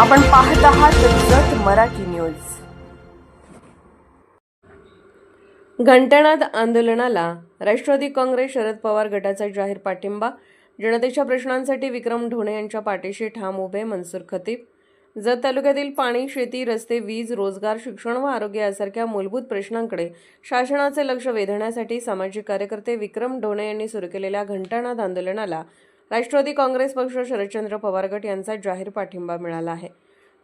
आपण पाहत आहात जत मराठी न्यूज। घंटानाद आंदोलनाला राष्ट्रवादी काँग्रेस शरद पवार गटाचा जाहीर पाठिंबा। जनतेच्या प्रश्नांसाठी विक्रम ढोणे यांच्या पाठीशी ठाम उभे मनसूर खतीब। जत तालुक्यातील पाणी, शेती, रस्ते, वीज, रोजगार, शिक्षण व आरोग्य यासारख्या मूलभूत प्रश्नांकडे शासनाचे लक्ष वेधण्यासाठी सामाजिक कार्यकर्ते विक्रम ढोणे यांनी सुरू केलेल्या घंटानाद आंदोलनाला राष्ट्रवादी काँग्रेस पक्ष शरदचंद्र पवार गट यांचा जाहीर पाठिंबा मिळाला आहे।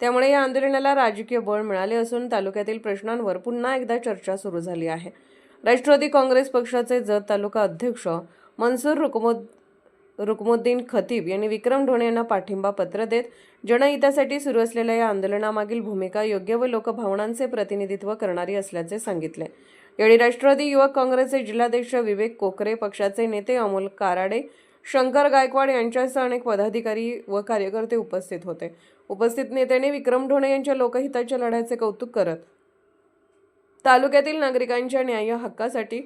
त्यामुळे या आंदोलनाला राजकीय बळ मिळाले असून तालुक्यातील प्रश्नांवर पुन्हा एकदा चर्चा सुरू झाली आहे। राष्ट्रवादी काँग्रेस पक्षाचे जत तालुका अध्यक्ष मनसूर रुकमुद्दीन खतीब यांनी विक्रम ढोणे यांना पाठिंबा पत्र देत जनहितासाठी सुरू असलेल्या या आंदोलनामागील भूमिका योग्य व लोकभावनांचे प्रतिनिधित्व करणारी असल्याचे सांगितले। यावेळी राष्ट्रवादी युवक काँग्रेसचे जिल्हाध्यक्ष विवेक कोकरे, पक्षाचे नेते अमोल काराडे, शंकर गायकवाड यांच्यासह अनेक पदाधिकारी व कार्यकर्ते उपस्थित होते। उपस्थित नेत्यांनी विक्रम ढोणे यांच्या लोकहिताच्या लढ्याचे कौतुक करत तालुक्यातील नागरिकांच्या न्याय्य हक्कासाठी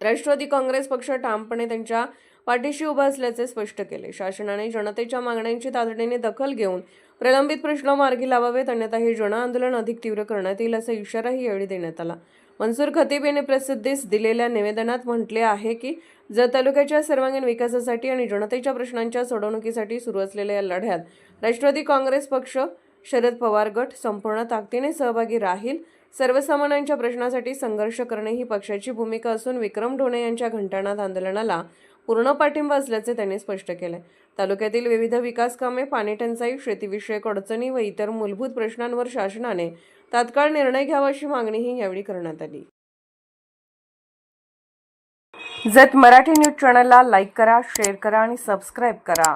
राष्ट्रवादी काँग्रेस पक्ष ठामपणे त्यांच्या पाठीशी उभा असल्याचे स्पष्ट केले। शासनाने जनतेच्या मागण्यांची तातडीने दखल घेऊन प्रलंबित प्रश्न मार्गी लावावेत, अन्यथा हे जन आंदोलन अधिक तीव्र करण्यात येईल असा इशाराही यावेळी देण्यात आला। मनसूर खतीब यांनी प्रसिद्धीस दिलेल्या निवेदनात म्हटले आहे की जत तालुक्याच्या सर्वांगीण विकासासाठी आणि जनतेच्या प्रश्नांच्या सोडवणुकीसाठी सुरू असलेल्या या लढ्यात राष्ट्रवादी काँग्रेस पक्ष शरद पवार गट संपूर्ण ताकदीने सहभागी राहील। सर्वसामान्यांच्या प्रश्नासाठी संघर्ष करणे ही पक्षाची भूमिका असून विक्रम ढोणे यांच्या घंटानाद आंदोलनाला पूर्ण पाठिंबा असल्याचे त्यांनी स्पष्ट केले। तालुक्यातील विविध विकास कामे, पाणी टंचाई, शेतीविषयक अडचणी व इतर मूलभूत प्रश्नांवर शासनाने तात्काळ निर्णय घ्यावा अशी मागणीही यावेळी करण्यात आली। जत मराठी न्यूज चॅनलला लाईक करा, शेअर करा आणि सबस्क्राईब करा।